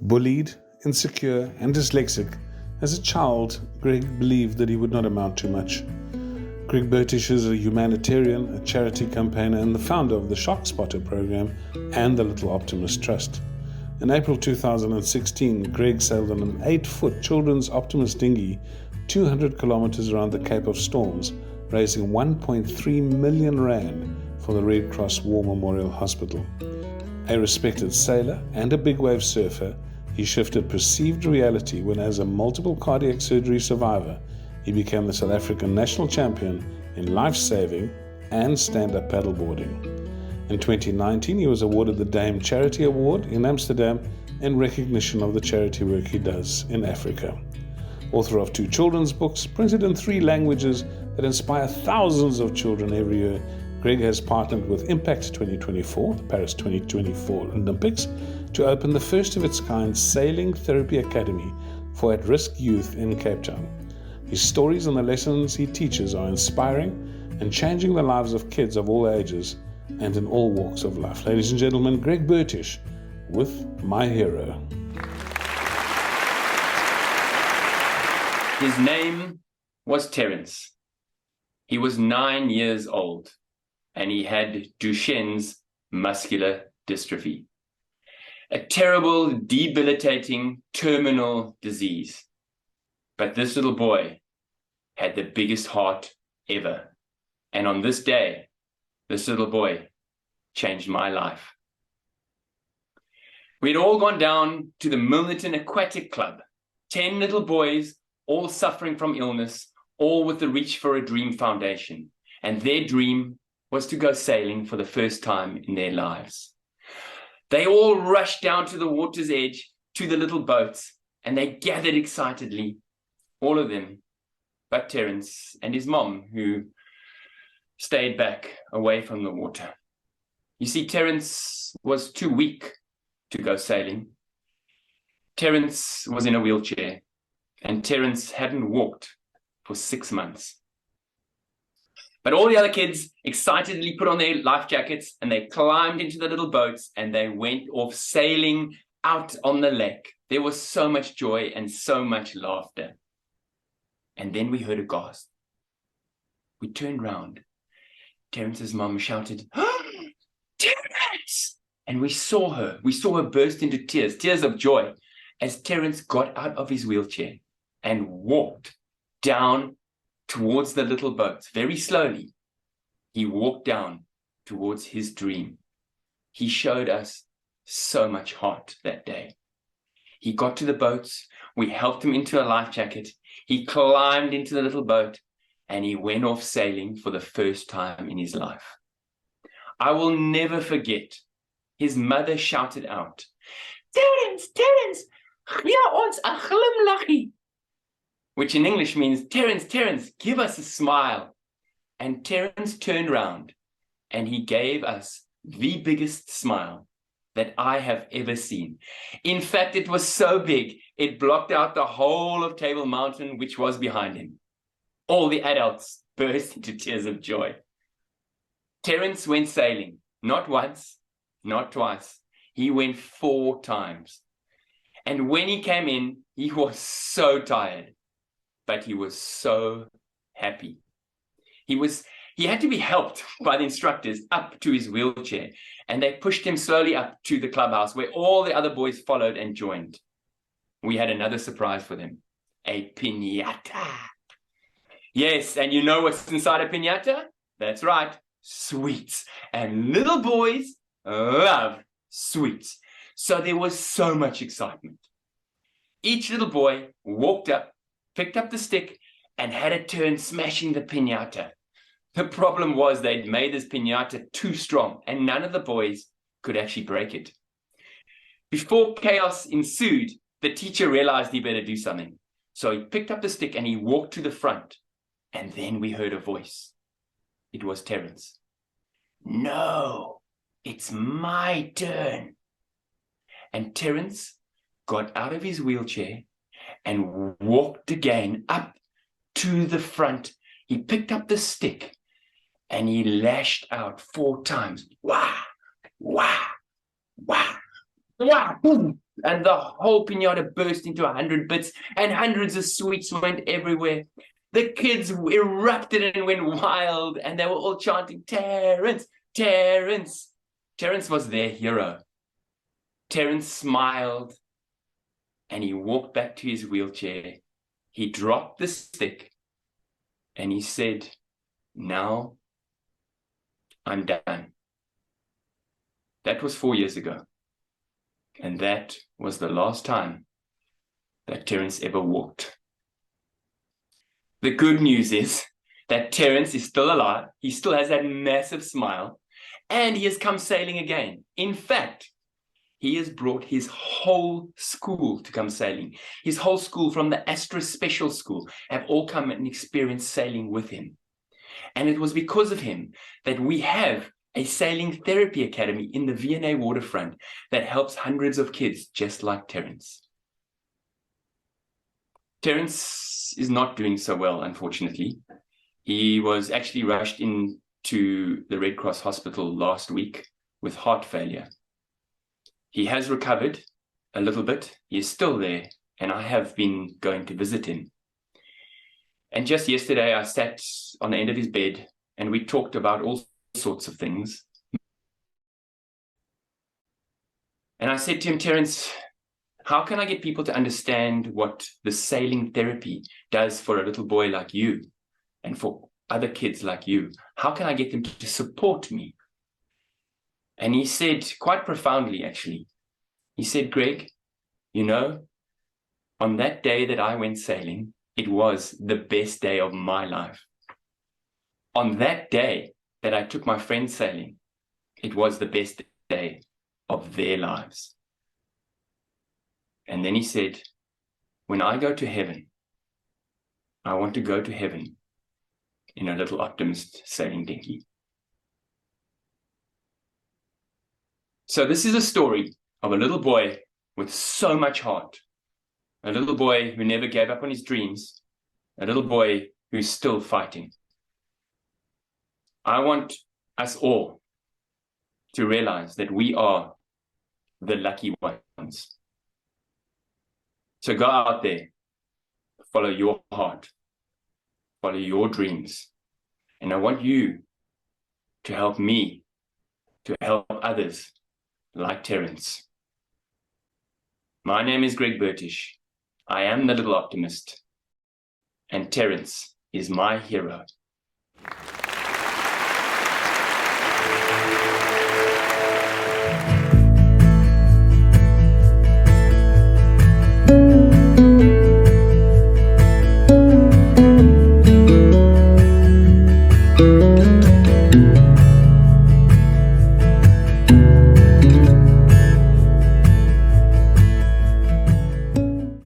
Bullied, insecure, and dyslexic, as a child, Greg believed that he would not amount to much. Greg Bertish is a humanitarian, a charity campaigner, and the founder of the Shock Spotter program and the Little Optimist Trust. In April 2016, Greg sailed on an 8-foot children's Optimist dinghy 200 kilometers around the Cape of Storms, raising 1.3 million rand for the Red Cross War Memorial Hospital. A respected sailor and a big wave surfer, he shifted perceived reality when, as a multiple cardiac surgery survivor, he became the South African national champion in life-saving and stand-up paddleboarding. In 2019, he was awarded the Dame Charity Award in Amsterdam in recognition of the charity work he does in Africa. Author of 2 children's books, printed in 3 languages that inspire thousands of children every year, Greg has partnered with Impact 2024, the Paris 2024 Olympics, to open the first of its kind Sailing Therapy Academy for at-risk youth in Cape Town. His stories and the lessons he teaches are inspiring and changing the lives of kids of all ages and in all walks of life. Ladies and gentlemen, Greg Bertish with My Hero. His name was Terence. He was 9 years old and he had Duchenne's muscular dystrophy, a terrible, debilitating, terminal disease. But this little boy had the biggest heart ever. And on this day, this little boy changed my life. We'd all gone down to the Milnerton Aquatic Club, 10 little boys, all suffering from illness, all with the Reach for a Dream Foundation. And their dream was to go sailing for the first time in their lives. They all rushed down to the water's edge, to the little boats, and they gathered excitedly, all of them, but Terence and his mom, who stayed back away from the water. You see, Terence was too weak to go sailing. Terence was in a wheelchair, and Terence hadn't walked for 6 months. But all the other kids excitedly put on their life jackets and they climbed into the little boats and they went off sailing out on the lake. There was so much joy and so much laughter. And then we heard a gasp. We turned round. Terence's mum shouted, "Oh, Terence!" And we saw her burst into tears, tears of joy, as Terence got out of his wheelchair and walked down towards the little boats. Very slowly, he walked down towards his dream. He showed us so much heart that day. He got to the boats. We helped him into a life jacket. He climbed into the little boat and he went off sailing for the first time in his life. I will never forget. His mother shouted out, "Terence, Terence, gee ons 'n glimlachie," which in English means, "Terence, Terence, give us a smile." And Terence turned round and he gave us the biggest smile that I have ever seen. In fact, it was so big, it blocked out the whole of Table Mountain, which was behind him. All the adults burst into tears of joy. Terence went sailing, not once, not twice. He went 4 times. And when he came in, he was so tired, but he was so happy. He had to be helped by the instructors up to his wheelchair, and they pushed him slowly up to the clubhouse where all the other boys followed and joined. We had another surprise for them, a piñata. Yes, and you know what's inside a piñata? That's right, sweets. And little boys love sweets. So there was so much excitement. Each little boy walked up, picked up the stick, and had a turn smashing the piñata. The problem was they'd made this piñata too strong, and none of the boys could actually break it. Before chaos ensued, the teacher realized he better do something. So he picked up the stick and he walked to the front. And then we heard a voice. It was Terence. "No, it's my turn." And Terence got out of his wheelchair and walked again up to the front. He picked up the stick and he lashed out 4 times. Wah, wah, wah, wah, boom. and the whole pinata burst into 100 bits, and hundreds of sweets went everywhere. The kids erupted and went wild, and they were all chanting, "Terence, Terence." Terence was their hero. Terence smiled, and he walked back to his wheelchair. He dropped the stick, and he said, "Now I'm done." That was 4 years ago. And that was the last time that Terence ever walked. The good news is that Terence is still alive. He still has that massive smile, and he has come sailing again. In fact, he has brought his whole school to come sailing. His whole school, from the Astra Special School, have all come and experienced sailing with him. And it was because of him that we have a sailing therapy academy in the V&A waterfront that helps hundreds of kids just like Terence. Terence is not doing so well, unfortunately. He was actually rushed into the Red Cross hospital last week with heart failure. He has recovered a little bit. He is still there, and I have been going to visit him. And just yesterday, I sat on the end of his bed, and we talked about all sorts of things. And I said to him, "Terence, how can I get people to understand what the sailing therapy does for a little boy like you and for other kids like you? How can I get them to support me?" And he said, quite profoundly actually, he said, "Greg, you know, on that day that I went sailing, it was the best day of my life. On that day that I took my friends sailing, it was the best day of their lives." And then he said, "When I go to heaven, I want to go to heaven in a little optimist sailing dinghy." So this is a story of a little boy with so much heart, a little boy who never gave up on his dreams, a little boy who's still fighting. I want us all to realize that we are the lucky ones. So go out there, follow your heart, follow your dreams. And I want you to help me to help others like Terence. My name is Greg Bertish. I am the little optimist, and Terence is my hero.